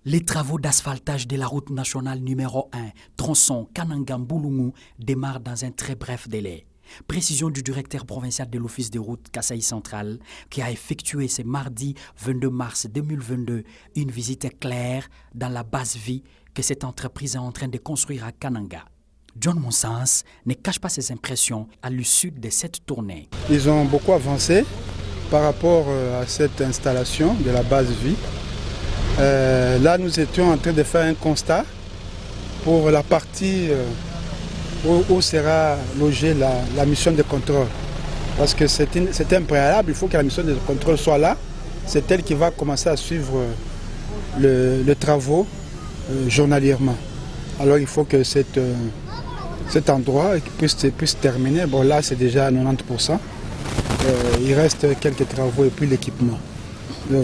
Les travaux d'asphaltage de la route nationale numéro 1, tronçon Kananga-Mbulungu, démarrent dans un très bref délai. Précision du directeur provincial de l'Office des routes Kasaï Central, qui a effectué ce mardi 22 mars 2022 une visite claire dans la base vie que cette entreprise est en train de construire à Kananga. John Monsens ne cache pas ses impressions à l'issue de cette tournée. Ils ont beaucoup avancé par rapport à cette installation de la base vie. Là, nous étions en train de faire un constat pour la partie où sera logée la mission de contrôle. Parce que c'est un préalable, il faut que la mission de contrôle soit là. C'est elle qui va commencer à suivre les travaux journalièrement. Alors il faut que cet endroit puisse terminer. Bon, là, c'est déjà à 90%. Il reste quelques travaux et puis l'équipement.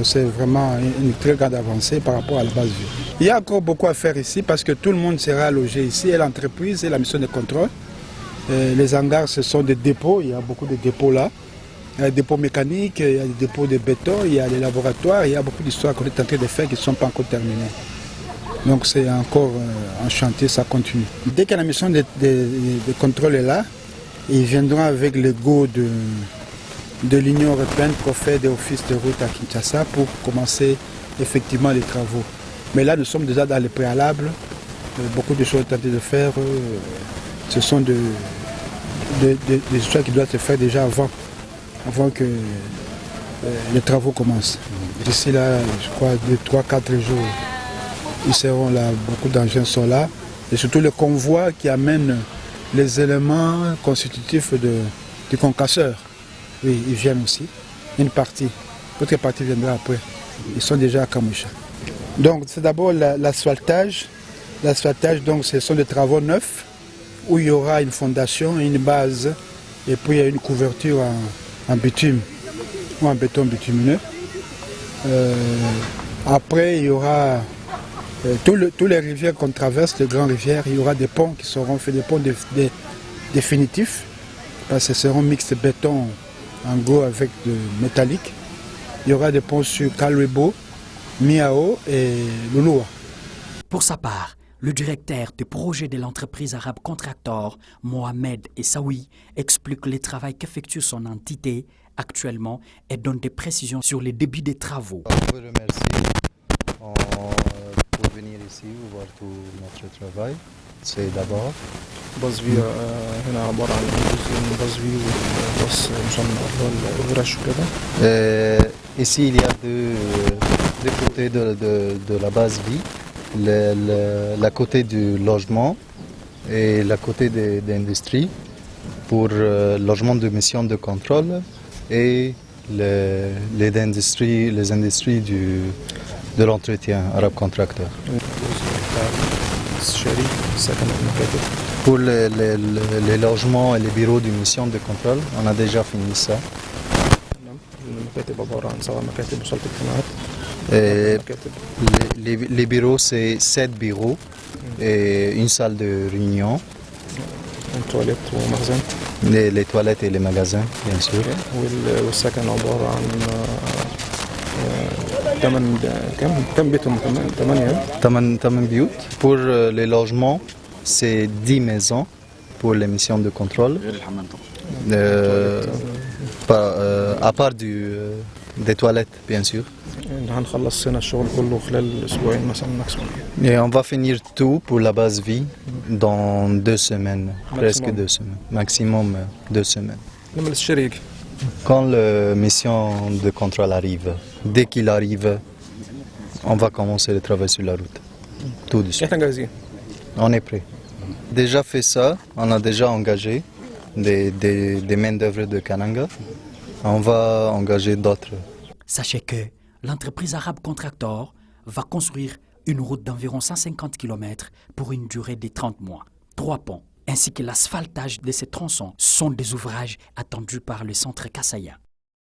C'est vraiment une très grande avancée par rapport à la base vue. Il y a encore beaucoup à faire ici parce que tout le monde sera logé ici, et l'entreprise et la mission de contrôle. Les hangars, ce sont des dépôts, il y a beaucoup de dépôts là. Il y a des dépôts mécaniques, il y a des dépôts de béton, il y a des laboratoires, il y a beaucoup d'histoires qu'on est en train de faire qui ne sont pas encore terminées. Donc c'est encore un chantier, ça continue. Dès que la mission de contrôle est là, ils viendront avec le go de l'Union européenne qu'on fait des offices de route à Kinshasa pour commencer effectivement les travaux. Mais là, nous sommes déjà dans les préalables. Beaucoup de choses tentés de faire. Ce sont des choses qui doivent se faire déjà avant que les travaux commencent. D'ici là, je crois, 2, 3, 4 jours, ils seront là, beaucoup d'engins sont là. Et surtout le convoi qui amène les éléments constitutifs du concasseur. Oui, ils viennent aussi. Une partie. L'autre partie viendra après. Ils sont déjà à Kamoucha. Donc c'est d'abord l'asphaltage. L'asphaltage, donc, ce sont des travaux neufs où il y aura une fondation, une base et puis il y a une couverture en bitume ou en béton bitumineux. Après, il y aura tous les rivières qu'on traverse, les grandes rivières, il y aura des ponts qui seront faits, des ponts définitifs, parce que ce seront mixtes béton en gros avec de métallique. Il y aura des ponts sur Kalwebo, Miao et Lulua. Pour sa part, le directeur du projet de l'entreprise arabe Contractor, Mohamed Essaoui, explique le travail qu'effectue son entité actuellement et donne des précisions sur les débuts des travaux. Je vous remercie pour venir ici voir tout notre travail. C'est d'abord. Ici, il y a deux côtés de la base vie. La côté du logement et la côté de l'industrie pour logement de mission de contrôle et les industries de l'entretien arabe contracteur. Pour les logements et les bureaux de mission de contrôle, on a déjà fini ça. Les bureaux, c'est 7 bureaux et une salle de réunion. Une toilette ou magasin. Les toilettes et les magasins, bien sûr. والسكن عبارة عن 8 بيوت. Pour les logements, c'est 10 maisons pour les missions de contrôle. À part des toilettes, bien sûr. Et on va finir tout pour la base vie dans 2 semaines, presque 2 semaines, maximum 2 semaines. Quand la mission de contrôle arrive, dès qu'il arrive, on va commencer le travail sur la route. Tout de suite. On est prêt. Déjà fait ça, on a déjà engagé des main-d'œuvre de Kananga. On va engager d'autres. Sachez que l'entreprise arabe Contractor va construire une route d'environ 150 km pour une durée de 30 mois. 3 ponts ainsi que l'asphaltage de ces tronçons sont des ouvrages attendus par le centre kassaïen.